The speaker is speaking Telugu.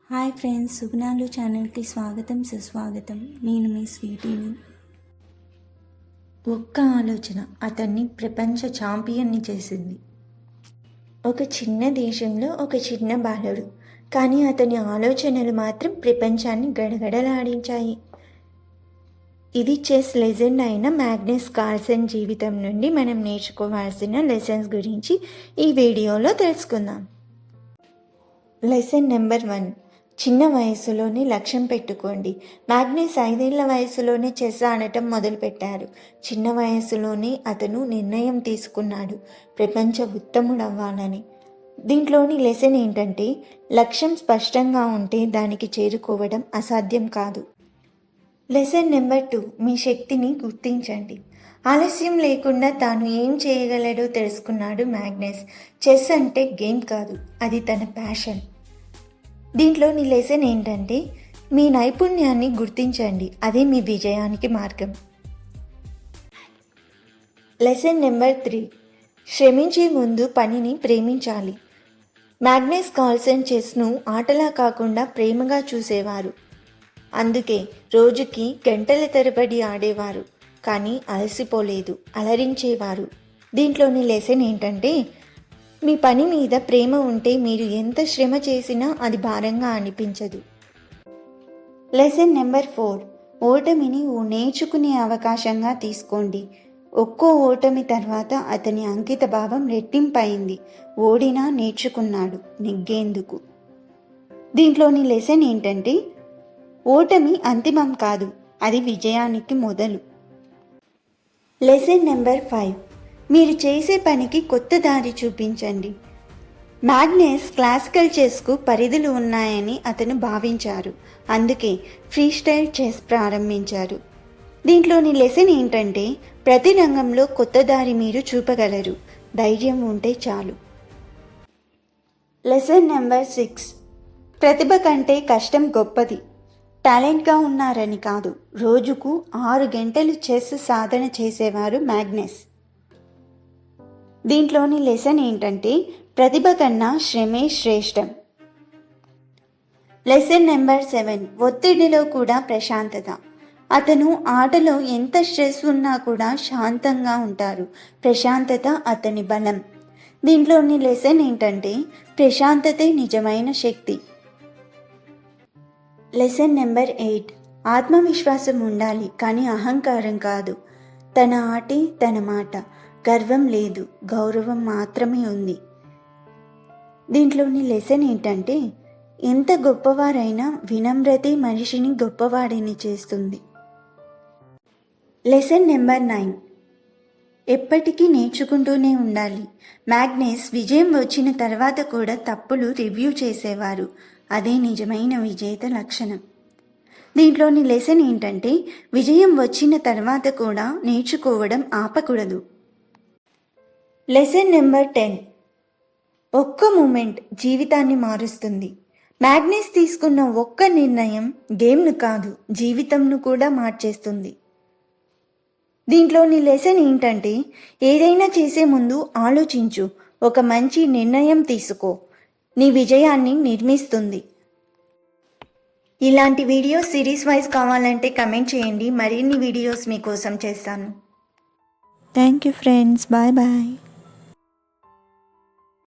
హాయ్ ఫ్రెండ్స్, సుగుణాలు ఛానల్కి స్వాగతం సుస్వాగతం. నేను మీ స్వీటీని. ఒక్క ఆలోచన అతన్ని ప్రపంచ ఛాంపియన్ని చేసింది. ఒక చిన్న దేశంలో ఒక చిన్న బాలుడు, కానీ అతని ఆలోచనలు మాత్రం ప్రపంచాన్ని గడగడలాడించాయి. ఇది చెస్ లెజెండ్ అయిన మ్యాగ్నస్ కార్ల్సన్ జీవితం నుండి మనం నేర్చుకోవాల్సిన లెసన్స్ గురించి ఈ వీడియోలో తెలుసుకుందాం. Lesson number 1. చిన్న వయసులోనే లక్ష్యం పెట్టుకోండి. మ్యాగ్నస్ 5 ఏళ్ల వయసులోనే చెస్ ఆడటం మొదలుపెట్టారు. చిన్న వయసులోనే అతను నిర్ణయం తీసుకున్నాడు, ప్రపంచ ఉత్తముడవ్వాలని. దీంట్లోని లెసన్ ఏంటంటే, లక్ష్యం స్పష్టంగా ఉంటే దానికి చేరుకోవడం అసాధ్యం కాదు. Lesson number 2. మీ శక్తిని గుర్తించండి. ఆలస్యం లేకుండా తాను ఏం చేయగలడో తెలుసుకున్నాడు మ్యాగ్నస్. చెస్ అంటే గేమ్ కాదు, అది తన ప్యాషన్. దీంట్లోని లెసన్ ఏంటంటే, మీ నైపుణ్యాన్ని గుర్తించండి, అదే మీ విజయానికి మార్గం. Lesson number 3. శ్రమించే ముందు పనిని ప్రేమించాలి. మ్యాగ్నస్ కార్ల్సన్ చెస్ను ఆటలా కాకుండా ప్రేమగా చూసేవారు. అందుకే రోజుకి గంటల తరబడి ఆడేవారు, కానీ అలసిపోలేదు, అలరించేవారు. దీంట్లోని లెసన్ ఏంటంటే, మీ పని మీద ప్రేమ ఉంటే మీరు ఎంత శ్రమ చేసినా అది భారంగా అనిపించదు. Lesson number 4. ఓటమిని నేర్చుకునే అవకాశంగా తీసుకోండి. ఒక్కో ఓటమి తర్వాత అతని అంకిత భావం రెట్టింపైంది. ఓడినా నేర్చుకున్నాడు నెగ్గేందుకు. దీంట్లోని లెసన్ ఏంటంటే, ఓటమి అంతిమం కాదు, అది విజయానికి మొదలు. Lesson number 5. మీరు చేసే పనికి కొత్త దారి చూపించండి. మ్యాగ్నస్ క్లాసికల్ చెస్కు పరిధులు ఉన్నాయని అతను భావించారు, అందుకే ఫ్రీ స్టైల్ చెస్ ప్రారంభించారు. దీంట్లోని లెసన్ ఏంటంటే, ప్రతి రంగంలో కొత్త దారి మీరు చూపగలరు, ధైర్యం ఉంటే చాలు. Lesson number 6. ప్రతిభ కంటే కష్టం గొప్పది. టాలెంట్గా ఉన్నారని కాదు, రోజుకు 6 గంటలు చెస్ సాధన చేసేవారు మ్యాగ్నస్. దీంట్లోని లెసన్ ఏంటంటే, ప్రతిభ కన్నా శ్రమే శ్రేష్టం. Lesson number 7. ఒత్తిడిలో కూడా ప్రశాంతత. అతను ఆటలో ఎంత స్ట్రెస్ ఉన్నా కూడా శాంతంగా ఉంటారు, ప్రశాంతత అతని బలం. దీంట్లోని లెసన్ ఏంటంటే, ప్రశాంతతే నిజమైన శక్తి. Lesson number 8. ఆత్మవిశ్వాసం ఉండాలి, కానీ అహంకారం కాదు. తన ఆటే తన మాట, గర్వం లేదు, గౌరవం మాత్రమే ఉంది. దీంట్లోని లెసన్ ఏంటంటే, ఎంత గొప్పవారైనా వినమ్రతే మనిషిని గొప్పవాడిని చేస్తుంది. Lesson number 9. ఎప్పటికీ నేర్చుకుంటూనే ఉండాలి. మ్యాగ్నస్ విజయం వచ్చిన తర్వాత కూడా తప్పులు రివ్యూ చేసేవారు, అదే నిజమైన విజేత లక్షణం. దీంట్లోని లెసన్ ఏంటంటే, విజయం వచ్చిన తర్వాత కూడా నేర్చుకోవడం ఆపకూడదు. Lesson number 10. ఒక్క మూమెంట్ జీవితాన్ని మారుస్తుంది. మ్యాగ్నస్ తీసుకున్న ఒక్క నిర్ణయం గేమ్ను కాదు, జీవితంను కూడా మార్చేస్తుంది. దీంట్లోని లెసన్ ఏంటంటే, ఏదైనా చేసే ముందు ఆలోచించు, ఒక మంచి నిర్ణయం తీసుకో, నీ విజయాన్ని నిర్మిస్తుంది. ఇలాంటి వీడియోస్ సిరీస్ వైజ్ కావాలంటే కమెంట్ చేయండి, మరిన్ని వీడియోస్ మీకోసం చేస్తాను. Thank you friends, bye bye.